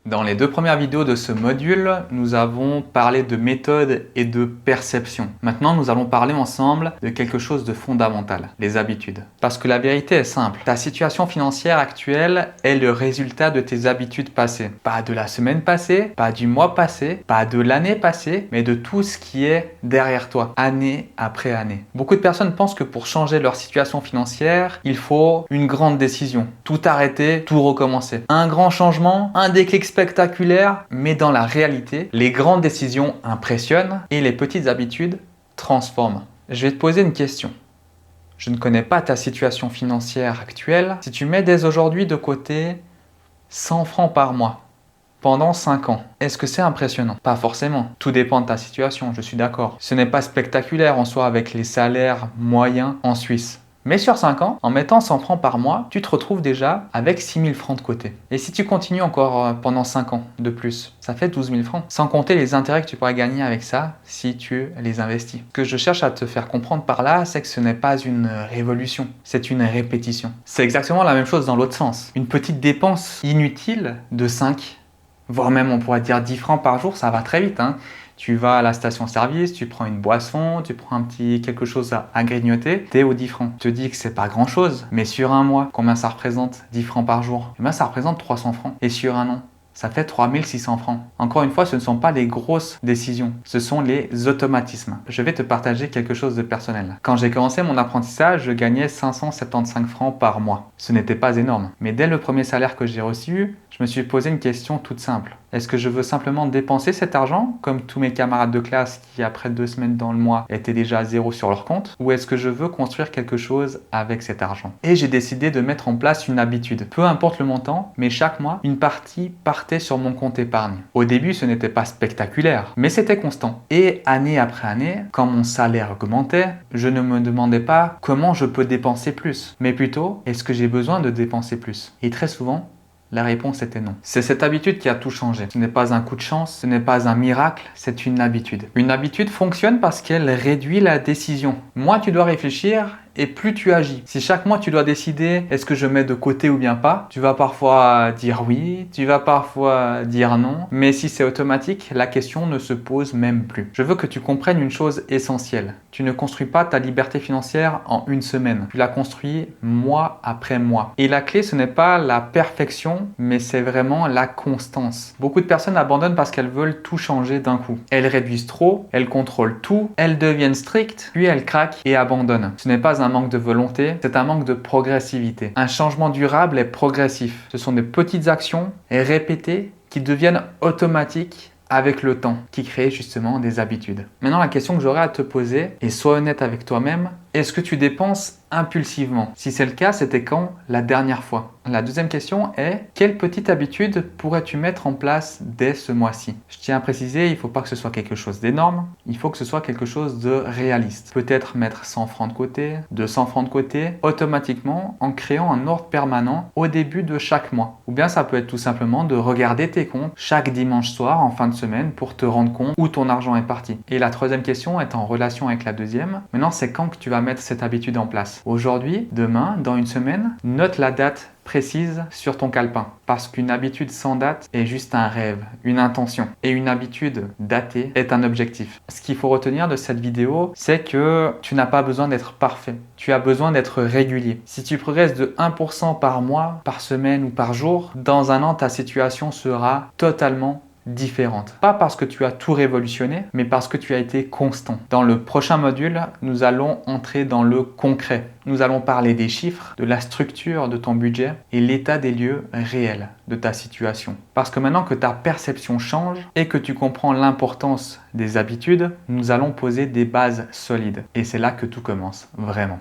Dans les deux premières vidéos de ce module, nous avons parlé de méthode et de perception. Maintenant, nous allons parler ensemble de quelque chose de fondamental, les habitudes. Parce que la vérité est simple, ta situation financière actuelle est le résultat de tes habitudes passées. Pas de la semaine passée, pas du mois passé, pas de l'année passée, mais de tout ce qui est derrière toi, année après année. Beaucoup de personnes pensent que pour changer leur situation financière, il faut une grande décision. Tout arrêter, tout recommencer. Un grand changement, un déclic spectaculaire, mais dans la réalité, les grandes décisions impressionnent et les petites habitudes transforment. Je vais te poser une question. Je ne connais pas ta situation financière actuelle. Si tu mets dès aujourd'hui de côté 100 francs par mois pendant 5 ans, est-ce que c'est impressionnant? Pas forcément. Tout dépend de ta situation, je suis d'accord. Ce n'est pas spectaculaire en soi avec les salaires moyens en Suisse. Mais sur 5 ans, en mettant 100 francs par mois, tu te retrouves déjà avec 6 000 francs de côté. Et si tu continues encore pendant 5 ans de plus, ça fait 12 000 francs. Sans compter les intérêts que tu pourrais gagner avec ça si tu les investis. Ce que je cherche à te faire comprendre par là, c'est que ce n'est pas une révolution, c'est une répétition. C'est exactement la même chose dans l'autre sens. Une petite dépense inutile de 5, voire même on pourrait dire 10 francs par jour, ça va très vite, hein. Tu vas à la station-service, tu prends une boisson, tu prends un petit quelque chose à grignoter, t'es aux 10 francs. Je te dis que c'est pas grand chose, mais sur un mois, combien ça représente 10 francs par jour? Eh bien, ça représente 300 francs. Et sur un an, ça fait 3600 francs. Encore une fois, ce ne sont pas les grosses décisions, ce sont les automatismes. Je vais te partager quelque chose de personnel. Quand j'ai commencé mon apprentissage, je gagnais 575 francs par mois. Ce n'était pas énorme. Mais dès le premier salaire que j'ai reçu, je me suis posé une question toute simple. Est-ce que je veux simplement dépenser cet argent, comme tous mes camarades de classe qui, après 2 semaines dans le mois, étaient déjà à zéro sur leur compte? Ou est-ce que je veux construire quelque chose avec cet argent? Et j'ai décidé de mettre en place une habitude. Peu importe le montant, mais chaque mois, une partie partait sur mon compte épargne. Au début, ce n'était pas spectaculaire, mais c'était constant. Et année après année, quand mon salaire augmentait, je ne me demandais pas comment je peux dépenser plus, mais plutôt, est-ce que j'ai besoin de dépenser plus? Et très souvent, la réponse était non. C'est cette habitude qui a tout changé. Ce n'est pas un coup de chance, ce n'est pas un miracle, c'est une habitude. Une habitude fonctionne parce qu'elle réduit la décision. Moins tu dois réfléchir et plus tu agis. Si chaque mois tu dois décider est-ce que je mets de côté ou bien pas, tu vas parfois dire oui, tu vas parfois dire non, mais si c'est automatique, la question ne se pose même plus. Je veux que tu comprennes une chose essentielle. Tu ne construis pas ta liberté financière en une semaine. Tu la construis mois après mois. Et la clé, ce n'est pas la perfection, mais c'est vraiment la constance. Beaucoup de personnes abandonnent parce qu'elles veulent tout changer d'un coup. Elles réduisent trop, elles contrôlent tout, elles deviennent strictes, puis elles craquent et abandonnent. Ce n'est pas un manque de volonté, c'est un manque de progressivité. Un changement durable est progressif. Ce sont des petites actions répétées qui deviennent automatiques avec le temps, qui créent justement des habitudes. Maintenant, la question que j'aurais à te poser, et sois honnête avec toi-même, est-ce que tu dépenses impulsivement? Si c'est le cas, c'était quand la dernière fois? La deuxième question est, quelle petite habitude pourrais-tu mettre en place dès ce mois-ci? Je tiens à préciser, il ne faut pas que ce soit quelque chose d'énorme, il faut que ce soit quelque chose de réaliste. Peut-être mettre 100 francs de côté, 200 francs de côté, automatiquement en créant un ordre permanent au début de chaque mois. Ou bien ça peut être tout simplement de regarder tes comptes chaque dimanche soir en fin de semaine pour te rendre compte où ton argent est parti. Et la troisième question est en relation avec la deuxième. Maintenant, c'est quand que tu vas mettre cette habitude en place? Aujourd'hui, demain, dans une semaine, note la date précise sur ton calepin. Parce qu'une habitude sans date est juste un rêve, une intention. Et une habitude datée est un objectif. Ce qu'il faut retenir de cette vidéo, c'est que tu n'as pas besoin d'être parfait. Tu as besoin d'être régulier. Si tu progresses de 1% par mois, par semaine ou par jour, dans un an, ta situation sera totalement différente. Pas parce que tu as tout révolutionné, mais parce que tu as été constant. Dans le prochain module, nous allons entrer dans le concret. Nous allons parler des chiffres, de la structure de ton budget et l'état des lieux réels de ta situation. Parce que maintenant que ta perception change et que tu comprends l'importance des habitudes, nous allons poser des bases solides. Et c'est là que tout commence, vraiment.